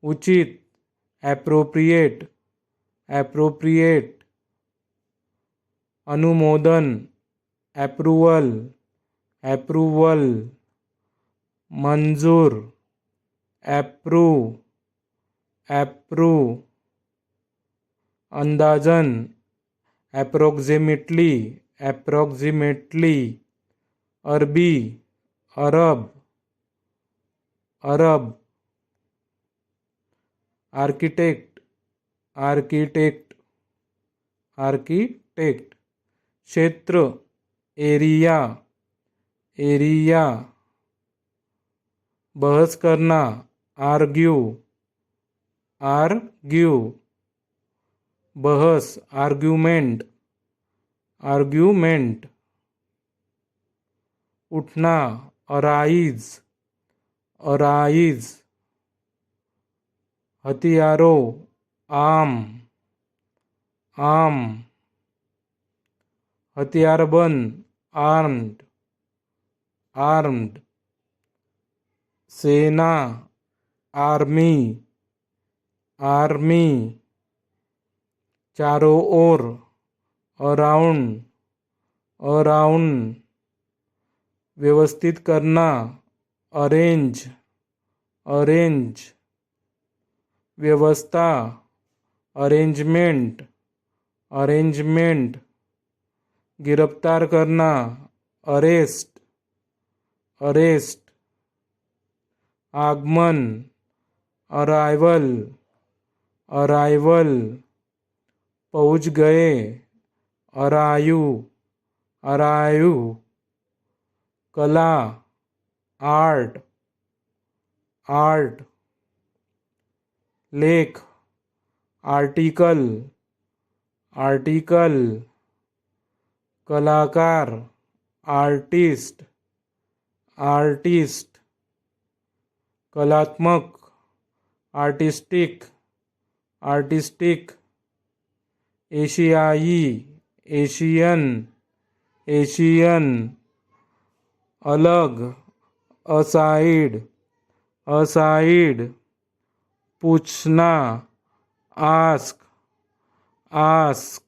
उचित, appropriate, appropriate, अनुमोदन, approval, approval, मंजूर, एप्रूव, एप्रूव, अंदाजन, एप्रोक्सिमेटली, एप्रोक्सिमेटली, अरबी, अरब, अरब, आर्किटेक्ट, आर्किटेक्ट, आर्किटेक्ट, क्षेत्र, एरिया, एरिया, बहस करना, आर्ग्यू, आर्ग्यू, बहस, आर्ग्यूमेंट, आर्ग्यूमेंट, उठना, अराइज, अराइज, हथियारों, आर्म, आर्म, हथियारबंद, आर्म्ड, आर्म्ड, सेना, आर्मी, आर्मी, चारों ओर, अराउंड, अराउंड, व्यवस्थित करना, अरेंज, अरेंज, व्यवस्था, अरेंजमेंट, अरेंजमेंट, गिरफ्तार करना, अरेस्ट, अरेस्ट, आगमन, अराइवल, अराइवल, पहुँच गए, अरायु, अरायु, कला, आर्ट, आर्ट, लेख, आर्टिकल, आर्टिकल, कलाकार, आर्टिस्ट, आर्टिस्ट, कलात्मक, आर्टिस्टिक, आर्टिस्टिक, एशियाई, एशियन, एशियन, अलग, असाइड, असाइड, पूछना, आस्क, आस्क,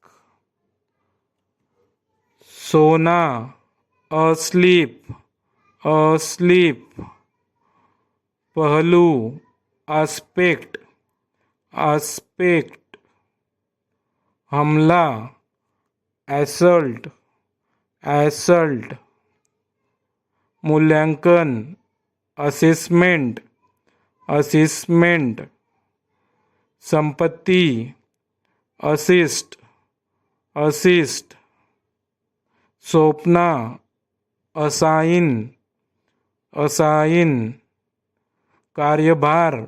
सोना, अस्लीप, अस्लीप, पहलू, आस्पेक्ट, आस्पेक्ट, हमला, एसल्ट, एसल्ट, मूल्यांकन, असेसमेंट, असेसमेंट, संपत्ति, असिस्ट, असिस्ट, सौंपना, असाइन, असाइन, कार्यभार,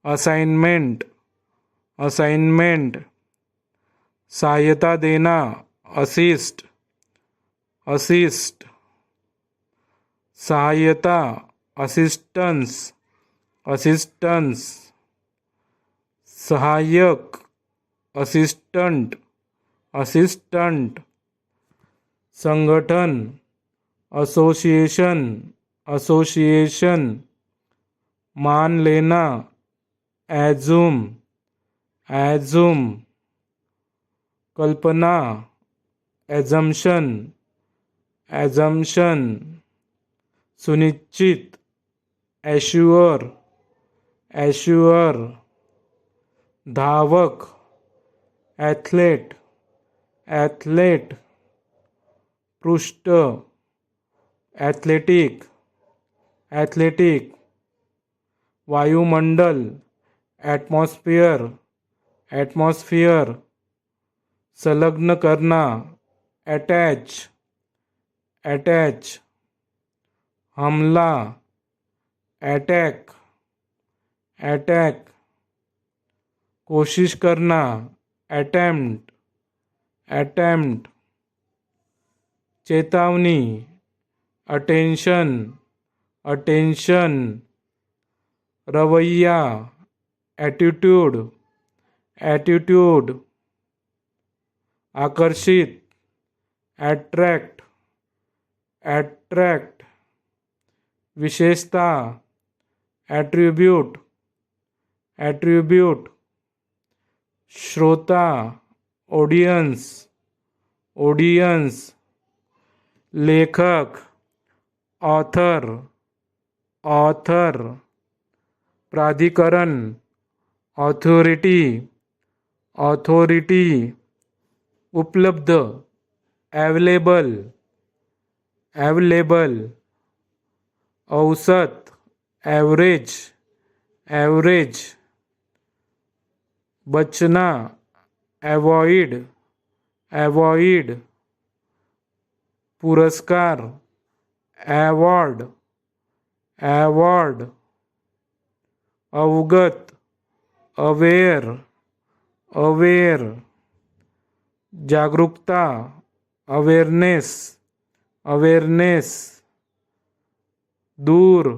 असाइनमेंट, असाइनमेंट, सहायता देना, असिस्ट, असिस्ट, सहायता, असिस्टेंस, असिस्टेंस, सहायक, असिस्टेंट, असिस्टेंट, संगठन, एसोसिएशन, एसोसिएशन, मान लेना, एज्यूम, एज्यूम, कल्पना, एजम्पशन, एजम्पशन, सुनिश्चित, एश्योर, एश्योर, धावक, एथलेट, एथलेट, पृष्ठ, एथलेटिक, एथलेटिक, वायुमंडल, एटमॉस्फेयर, एटमॉस्फेयर, संलग्न करना, अटैच, अटैच, हमला, अटैक, अटैक, कोशिश करना, अटेम्प्ट, अटेम्प्ट, चेतावनी, अटेंशन, अटेंशन, रवैया, एटीट्यूड, एटीट्यूड, आकर्षित, एट्रैक्ट, एट्रैक्ट, विशेषता, एट्रीब्यूट, एट्रीब्यूट, श्रोता, ऑडियंस, ऑडियंस, लेखक, ऑथर, ऑथर, प्राधिकरण, ऑथोरिटी, ऑथोरिटी, उपलब्ध, अवेलेबल, अवेलेबल, औसत, एवरेज, एवरेज, बचना, अवॉइड, अवॉइड, पुरस्कार, अवॉर्ड, अवॉर्ड, अवगत, अवेयर, अवेयर, जागरूकता, अवेयरनेस, अवेयरनेस, दूर,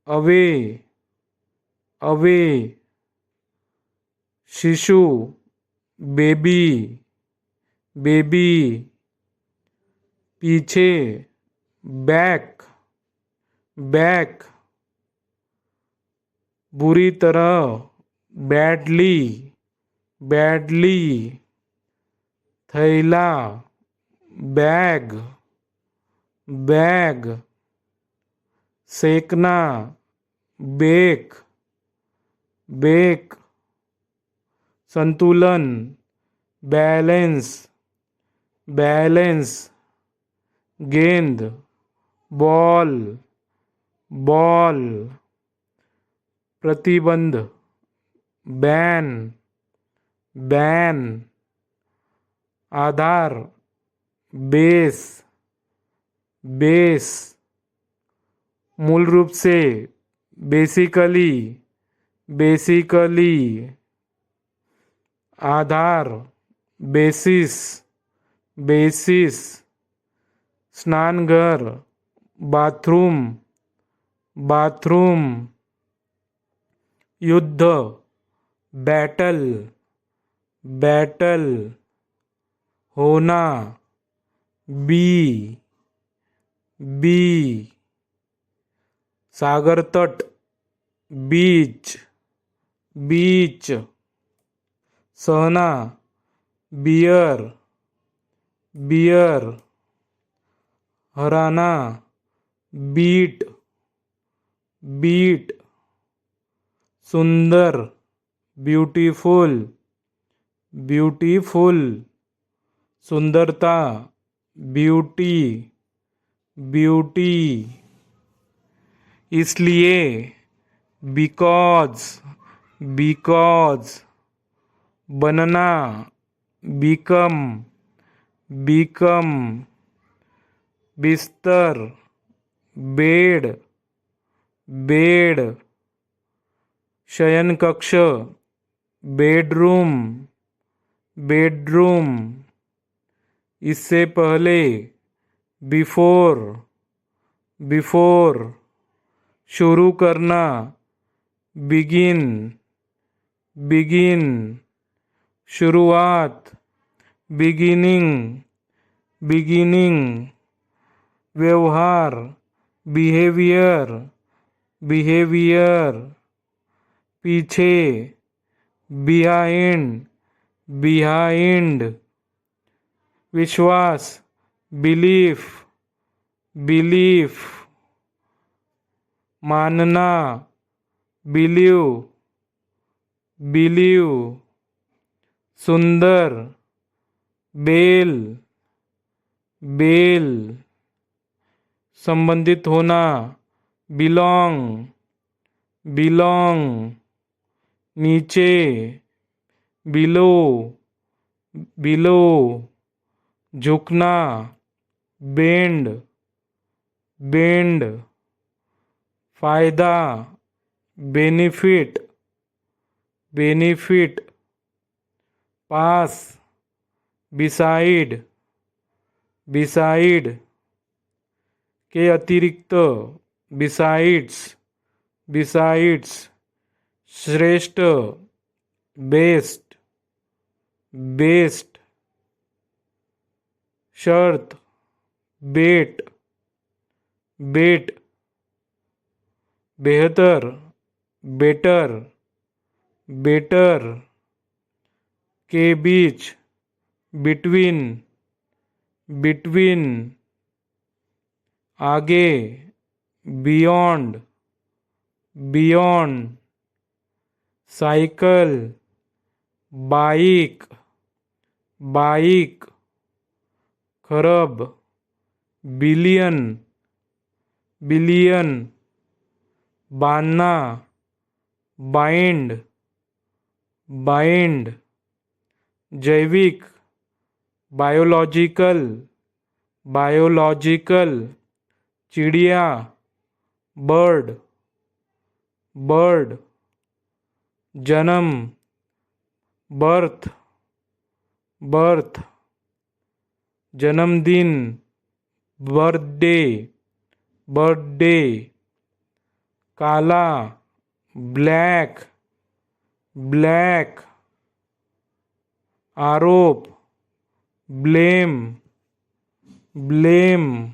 अवे, अवे, शिशु, बेबी, बेबी, पीछे, बैक, बैक, बुरी तरह, बैडली, बैडली, थैला, बैग, बैग, सेकना, बेक, बेक, संतुलन, बैलेंस, बैलेंस, गेंद, बॉल, बॉल, प्रतिबंध, बैन, बैन, आधार, बेस, बेस, मूल रूप से, बेसिकली, बेसिकली, आधार, बेसिस, बेसिस, स्नानघर, बाथरूम, बाथरूम, युद्ध, बैटल, बैटल, होना, बी, बी, सागर तट, बीच, बीच, सहना, बियर, बियर, हराना, बीट, बीट, सुंदर, ब्यूटीफुल, ब्यूटीफुल, सुंदरता, ब्यूटी, ब्यूटी, इसलिए, बिकॉज, बिकॉज, बनना, बिकम, बिकम, बिस्तर, बेड, बेड, शयन कक्ष, बेडरूम, बेडरूम, इससे पहले, बिफोर, बिफोर, शुरू करना, बिगिन, बिगिन, शुरुआत, बिगिनिंग, बिगिनिंग, व्यवहार, बिहेवियर, बिहेवियर, पीछे, बिहाइंड, बिहाइंड, विश्वास, बिलीफ, बिलीफ, मानना, बिलीव, बिलीव, सुंदर, बेल, बेल, संबंधित होना, बिलोंग, बिलोंग, नीचे, बिलो, बिलो, झुकना, बेंड, बेंड, फायदा, बेनिफिट, बेनिफिट, पास, बिसाइड, बिसाइड, के अतिरिक्त, बिसाइड्स, बिसाइड्स, श्रेष्ठ, बेस्ट, बेस्ट, शर्त, बेट, बेट, बेहतर, बेटर, बेटर, के बीच, बिटवीन, बिटवीन, आगे, बियॉन्ड, बियॉन्ड, साइकिल, बाइक, बाइक, खरब, बिलियन, बिलियन, बांधना, बाइंड, बाइंड, जैविक, बायोलॉजिकल, बायोलॉजिकल, चिड़िया, बर्ड, बर्ड, जन्म, बर्थ, बर्थ, जन्मदिन, बर्थडे, बर्थडे, काला, ब्लैक, ब्लैक, आरोप, ब्लेम, ब्लेम,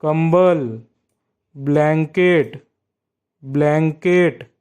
कंबल, ब्लैंकेट, ब्लैंकेट,